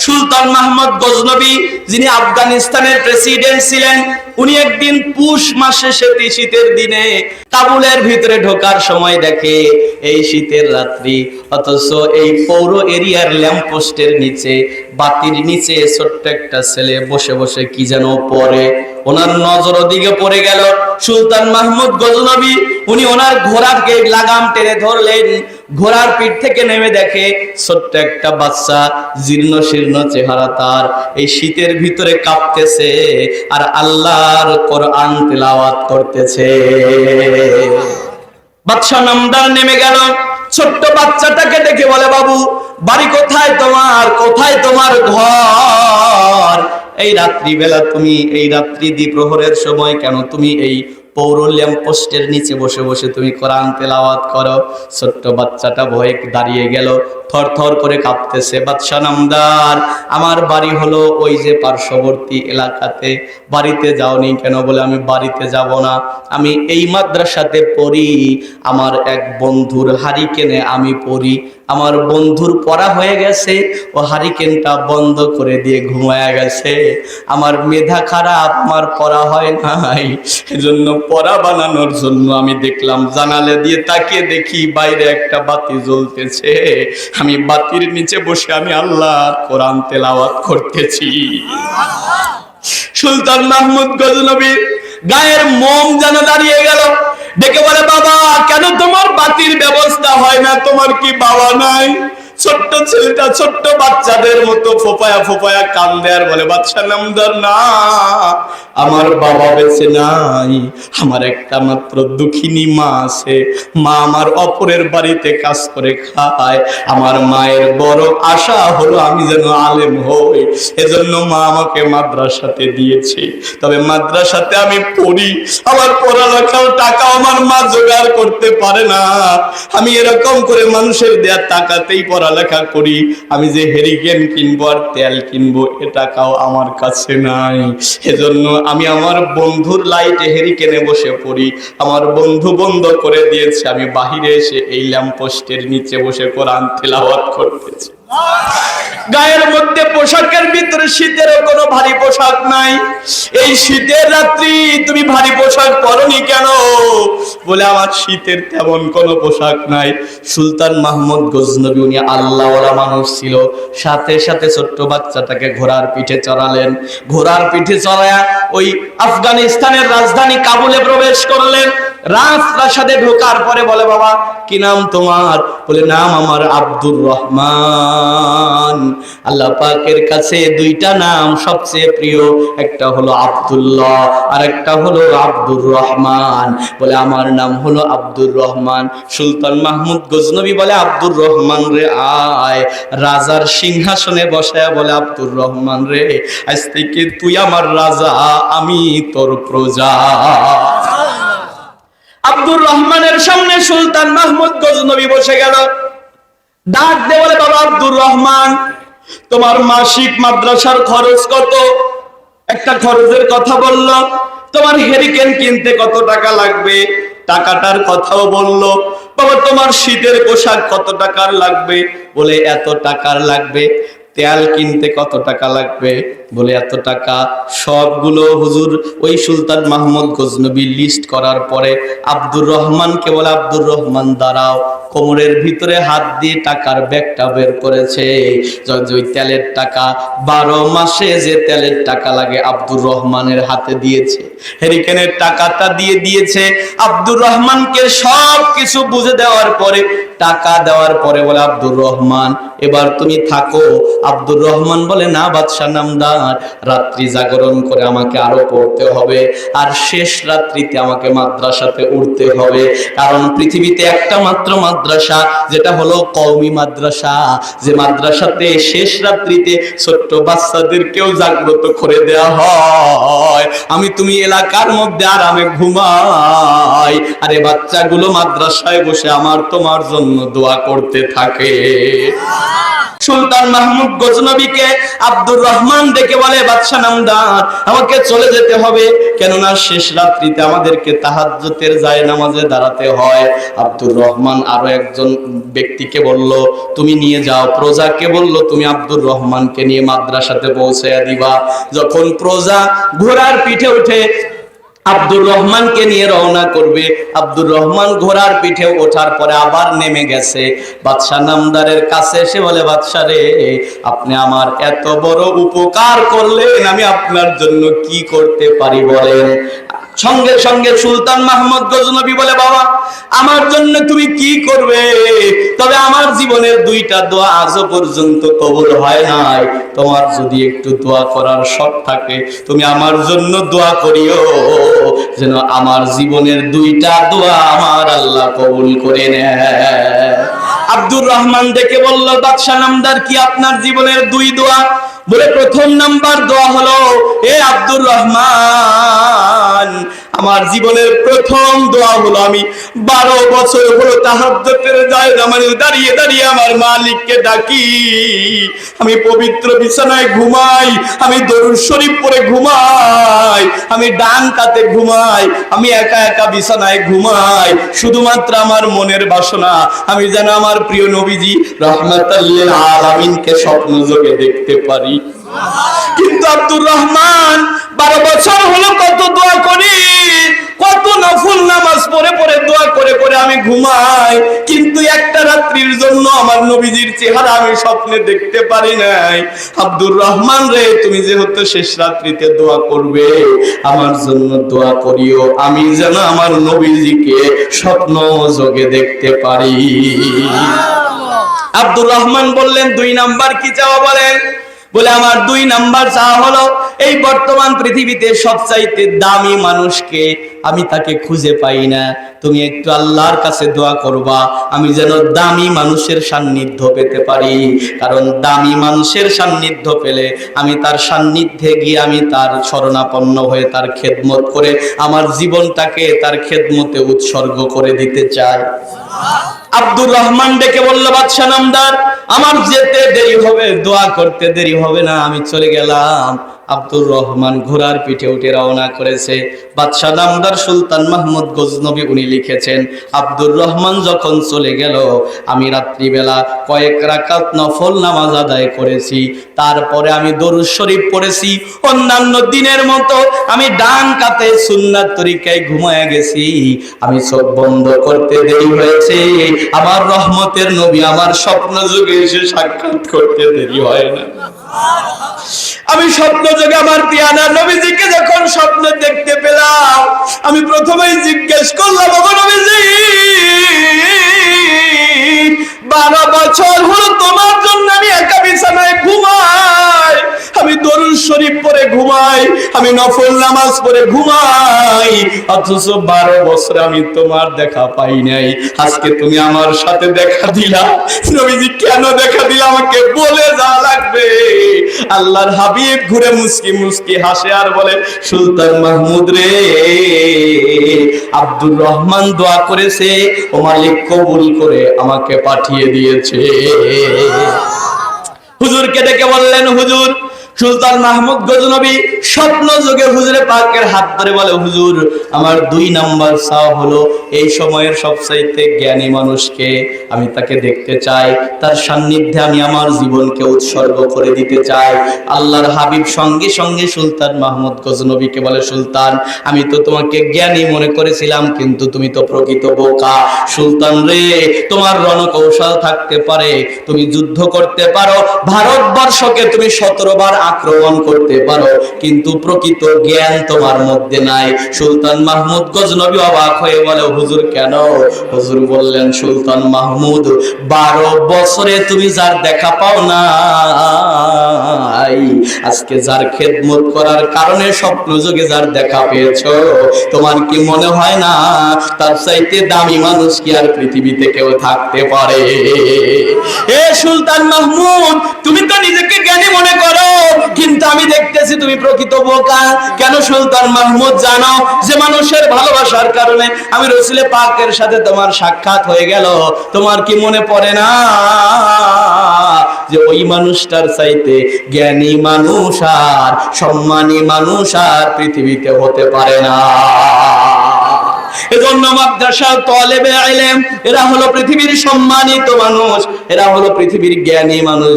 সুলতান মাহমুদ গজনবী যিনি আফগানিস্তানের প্রেসিডেন্ট ছিলেন, উনি একদিন পুষ মাসে শীতের দিনে কাবুলের ভিতরে ঢোকার সময় দেখে এই শীতের রাত্রি, অথচ এই পৌর এরিয়ার ল্যাম্পপোস্টের নিচে, বাতির নিচে ছোট্ট একটা ছেলে বসে বসে কি যেন পড়ে। ওনার নজর ওদিকে পড়ে গেল। সুলতান মাহমুদ গজনবী উনি ওনার ঘোড়াকে লাগাম টেনে ধরলেন। ঘোড়ার পিঠ থেকে নেমে দেখে ছোট্ট একটা বাচ্চা, জীর্ণ শীর্ণ চেহারা তার, এই শীতের ভিতরে কাঁপতেছে আর আল্লাহর কোরআন তেলাওয়াত করতেছে। বাদশা নামদার নেমে গেল, ছোট্ট বাচ্চাটাকে দেখে বলে, বাবু বাড়ি কোথায় তোমার, কোথায় তোমার ঘর? এই রাত্রিবেলা তুমি, এই রাত্রি দ্বিপ্রহরের সময় কেন তুমি এই পৌর ল্যাম্পপোস্টের নিচে বসে বসে তুমি কোরআন তেলাওয়াত করো? ছোট্ট বাচ্চাটা ভয়ে দাঁড়িয়ে গেল, থর থর করে কাঁপতেছে। বাদশা নামদার, আমার বাড়ি হলো ওই যে পার্শ্ববর্তী এলাকাতে। বাড়িতে যাওনি কেন? বলে, আমি বাড়িতে যাব না, আমি এই মাদ্রাসাতে পড়ি, আমার এক বন্ধুর হারিকেনে আমি পড়ি, আমার বন্ধুর পড়া হয়ে গেছে, ও হারিকেনটা বন্ধ করে দিয়ে ঘুমায়া গেছে, আমার মেধা খারাপ, আমার পড়া হয় নাই, এজন্য পড়া বানানোর জন্য আমি দেখলাম জানালা দিয়ে তাকিয়ে দেখি বাইরে একটা বাতি জ্বলতেছে, আমি বাতির নিচে বসে আমি আল্লাহর কোরআন তেলাওয়াত করতেছি। সুলতান মাহমুদ গজনবীর গায়ের মোম যেন দাঁড়িয়ে গেল। ডেকে বলে, বাবা কেন তোমার বাতির ব্যবস্থা হয় না? তোমার কি বাবা নাই? ছোট্ট ছেলেটা ছোট্ট বাচ্চাদের মতো ফোপায়া ফোপায়া কান্দে আর বলে, বাদশা নামদার, না আমার বাবা বেঁচে নাই, আমার একটা মাত্র দুঃখিনী মা আছে, মা আমার অপরের বাড়িতে কাজ করে খায়, আমার মায়ের বড় আশা হলো আমি যেন আলেম হই, এজন্য মা আমাকে মাদ্রাসাতে দিয়েছে, তবে মাদ্রাসাতে আমি পড়ি, আমার পড়ালেখার টাকা আমার মা জোগাড় করতে পারে না, আমি এরকম করে মানুষের দেয়া টাকাতেই পড়ালেখা করি, আমি যে হেরিকেন কিনবো আর তেল কিনবো এ টাকাও আমার কাছে নাই, এজন্য আমি আমার বন্ধুর লাইটে হেরিকেনে বসে পড়ি, আমার বন্ধু বন্ধ করে দিয়েছে, আমি বাহিরে এসে এই ল্যাম্পপোস্টের নিচে বসে কোরআন তেলাওয়াত করতেছি। গায়ের মধ্যে পোশাকের ভিতরে শীতেরও কোনো ভারী পোশাক নাই, এই শীতের রাত্রি তুমি ভারী পোশাক পরনি কেন? বলে, আমার শীতের তেমন কোনো পোশাক নাই। সুলতান মাহমুদ গজনবী উনি আল্লাহওয়ালা মানুষ ছিল, সাথে সাথে ছোট্ট বাচ্চাটাকে ঘোড়ার পিঠে চড়ালেন, ঘোড়ার পিঠে চড়ায়া ওই আফগানিস্তানের রাজধানী কাবুলে প্রবেশ করলেন। রাজপ্রাসাদে ঢোকার পরে বলে, বাবা কি নাম তোমার? বলে, নাম আমার আব্দুর রহমান। আল্লাহ পাকের কাছে দুইটা নাম সবচেয়ে প্রিয়, একটা হলো আব্দুল্লাহ আর একটা হলো আব্দুর রহমান। বলে, আমার নাম হলো আব্দুর রহমান। সুলতান মাহমুদ গজনবী বলে, আব্দুর রহমান রে আয়, রাজার সিংহাসনে বসায়া বলে, আব্দুর রহমান রে আজ থেকে তুই আমার রাজা, আমি তোর প্রজা। আব্দুর রহমানের সামনে সুলতান মাহমুদ গজনবী বসে গেল, ডাক দিয়ে বলে, বাবা আব্দুর রহমান, তোমার মাসিক মাদ্রাসার খরচ কত? একটা খরচের কথা বলল, তোমার হেরিকেন কিনতে কত টাকা লাগবে টাকাটার কথাও বলল। বাবা তোমার শীতের পোশাক কত টাকার লাগবে? বলে, এত টাকার লাগবে। তেল কিনতে কত টাকা লাগবে? বলে, এত টাকা। সবগুলো হুজুর ওই সুলতান মাহমুদ গজনবী লিস্ট করার পরে আব্দুর রহমানকে বলে, আব্দুর রহমান দাঁড়াও। কোমরের ভিতরে হাত দিয়ে টাকার ব্যাগটা বের করেছে, ওই তেলের টাকা 12 মাসে যে তেলের টাকা লাগে আব্দুর রহমানের হাতে দিয়েছে, হেরিকেনের টাকাটা দিয়ে দিয়েছে। আব্দুর রহমানকে সব কিছু বুঝে দেওয়ার পরে, টাকা দেওয়ার পরে বলে, আব্দুর রহমান এবার তুমি থাকো। আব্দুর রহমান বলে, না বাদশা নামদার, রাত্রি জাগরণ করে আমাকে আরো পড়তে হবে, আর শেষ রাত্রিতে আমাকে মাদ্রাসাতে উঠতে হবে, কারণ পৃথিবীতে একটা মাত্র মাদ্রাসা, যেটা হলো কওমি মাদ্রাসা, যে মাদ্রাসাতে শেষ রাত্রিতে ছোট্ট বাচ্চাদেরকেও জাগ্রত করে দেয়া হয়। আমি তুমি এলাকার মধ্যে আরামে ঘুমাই, আরে বাচ্চাগুলো মাদ্রাসায় বসে আমার তোমার জন্য দোয়া করতে থাকে। সুলতান মাহমুদ গজনবীকে আব্দুর রহমান দেখে ডেকে বলে, বাদশা নামদার, আমাকে চলে যেতে হবে, কেননা শেষ রাত্রিতে আমাদেরকে তাহাজ্জুদের জায়নামাজে দাঁড়াতে হয়। আব্দুর রহমান আরো একজন ব্যক্তিকে বলল, তুমি নিয়ে যাও। প্রজাকে বলল, তুমি আব্দুর রহমানকে নিয়ে মাদ্রাসাতে পৌঁছায়া দিবা। যখন প্রজা ঘোড়ার পিঠে উঠে আব্দুর রহমানকে নিয়ে রওনা করবে, আব্দুর রহমান ঘোড়ার পিঠে ওঠার পরে আবার নেমে গেছে। বাদশা নামদারের কাছে এসে বলে, বাদশা রে, আপনি আমার এত বড় উপকার করলেন, আমি আপনার জন্য কি করতে পারি বলেন? সঙ্গে সঙ্গে সুলতান মাহমুদ গজনবী বলে, বাবা, আমার জন্য তুমি কি করবে? তবে আমার জীবনের দুইটা দোয়া আজও পর্যন্ত কবুল হয় নাই। তোমার যদি একটু দোয়া করার শখ থাকে, তুমি আমার জন্য দোয়া করিও, যেন আমার জীবনের দুইটা দোয়া আমার আল্লাহ কবুল করে নেয়। আব্দুর রহমান দেখে বলল, বাদশা নামদার, কি আপনার জীবনের দুই দোয়া? বলে, প্রথম নাম্বার দোয়া হলো, এ আব্দুর রহমান, আমার জীবনের প্রথম দোয়া হলো, আমি 12 বছর হলো তাহাজ্জুদের জায়নামাজে দাঁড়িয়ে দাঁড়িয়ে আমার মালিককে ডাকি। আমি পবিত্র বিছানায় ঘুমাই, আমি দরুদ শরীফ পড়ে ঘুমাই, আমি ডান কাতে ঘুমাই, আমি একা একা বিছানায় ঘুমাই। শুধুমাত্র আমার মনের বাসনা, আমি যেন আমার প্রিয় নবীজি রাহমাতাল লিল আলামিনকে স্বপ্ন যোগে দেখতে পারি। কিন্তু আব্দুর রহমান 12 বছর হলো কত দোয়া করি, কত নফল নামাজ পড়ে পড়ে দোয়া করে করে আমি ঘুমাই, কিন্তু একটা রাত্রির জন্য আমার নবীজির চেহারা আমি স্বপ্নে দেখতে পারি নাই। আব্দুর রহমান রে, তুমি যেহেতু শেষ রাত্রিতে দোয়া করবে, আমার জন্য দোয়া করিও, আমি যেন আমার নবীজিকে স্বপ্ন যোগে দেখতে পারি। আব্দুর রহমান বললেন, 2 নাম্বার কি চাওয়া বলেন? বলে, আমার 2 নাম্বার চাওয়া হলো, এই বর্তমান পৃথিবীতে সবচাইতে দামি মানুষকে আমি তাকে খুঁজে পাই না, তুমি একটু আল্লাহর কাছে দোয়া করবা, আমি যেন দামি মানুষের সান্নিধ্য পেতে পারি। কারণ দামি মানুষের সান্নিধ্য পেলে আমি তার সান্নিধ্যে গিয়ে আমি তার শরণাপন্ন হয়ে তার খেদমত করে আমার জীবনটাকে তার খেদমতে উৎসর্গ করে দিতে চাই। আব্দুর রহমান ডেকে বলল, বাদশা নামদার, আমার যেতে দেরি হবে, দোয়া করতে দেরি হবে না, আমি চলে গেলাম। আব্দুর রহমান ঘোড়ার পিঠে উঠে রওনা করেছে। বাদশা নামদার সুলতান মাহমুদ গজনবী উনি লিখেছেন, আব্দুর রহমান যখন চলে গেল, আমি রাত্রিবেলা কয়েক রাকাত নফল নামাজ আদায় করেছি, তারপরে আমি দরুদ শরীফ পড়েছি। অন্যান্য দিনের মতো আমি ডান কাতে সুন্নাত তরিকায় ঘুমায় গেছি। আমি চোখ বন্ধ করতে দেরি হয়েছে, আমার রহমতের নবী আমার স্বপ্ন যুগে এসে সাক্ষাৎ করতে দেরি হয় না। আমি স্বপ্ন যোগে আমার পিয়ানা নবীজিকে যখন স্বপ্নে দেখতে পেলাম, আমি প্রথমেই জিজ্ঞেস করলাম, ওগো নবীজি, 12 বছর হলো তোমার জন্য আমি একা বিছানায় ঘুমাই, আমি দরুদ শরীফ পড়ে ঘুমাই, আমি নফল নামাজ পড়ে ঘুমাই, অথচ 12 বছর আমি তোমার দেখা পাই নাই। আজকে তুমি আমার সাথে দেখা দিলা, নবীজি কেন দেখা দিলা আমাকে বলে যা লাগবে। আল্লাহর হাবিব ঘুরে মুস্কি মুস্কি হাসে আর বলে, সুলতান মাহমুদ রে, আব্দুর রহমান দোয়া করেছে, ও মালিক কবুল করে আমাকে পাঠিয়ে দিয়েছে। হুজুরকে ডেকে বললেন, হুজুর, সুলতান মাহমুদ গজনবী স্বপ্ন যোগে হুজুরে পাকের হাত ধরে বলে, হুজুর, আমার 2 নাম্বার চাওয়া হলো, এই সময়ের সবচাইতে জ্ঞানী মানুষকে আমি তাকে দেখতে চাই, তার সান্নিধ্যে আমি আমার জীবনকে উৎসর্গ করে দিতে চাই। আল্লাহর হাবিব সঙ্গে সঙ্গে সুলতান মাহমুদ গজনবীকে বলে, সুলতান, আমি তো তোমাকে জ্ঞানী মনে করেছিলাম, কিন্তু তুমি তো প্রকৃত বোকা। সুলতান রে, তোমার রণকৌশল থাকতে পারে, তুমি যুদ্ধ করতে পারো, ভারতবর্ষকে তুমি 17 বার আক্রমণ করতে পারো, কিন্তু প্রকৃত জ্ঞান তোমার মধ্যে নাই। সুলতান মাহমুদ গজনবী অবাক হয়ে বলে, হুজুর কেন? হুজুর বললেন, সুলতান মাহমুদ, 12 বছরে তুমি যার দেখা পাও না, আজকে যার খেদমত করার কারণে স্বপ্ন যোগে যার দেখা পেয়েছো, তোমার কি মনে হয় না তার চাইতে দামি মানুষ কি আর পৃথিবীতে কেউ থাকতে পারে? এ সুলতান মাহমুদ, তুমি তো নিজেকে জ্ঞানী মনে করো, কিন্তু আমি দেখতেছি তুমি প্রকৃত বোকা। কেন সুলতান মাহমুদ জানো যে মানুষের ভালোবাসার কারণে আমি রাসূলে পাকের সাথে তোমার সাক্ষাৎ হয়ে গেল। তোমার কি মনে পড়ে না যে ওই মানুষটার চাইতে জ্ঞানী মানুষ আর সম্মানী মানুষ আর পৃথিবীতে হতে পারে না। এজন্য মাদ্রাসার তালেবে ইলম এরা হলো পৃথিবীর সম্মানিত মানুষ, এরা হলো পৃথিবীর জ্ঞানী মানুষ।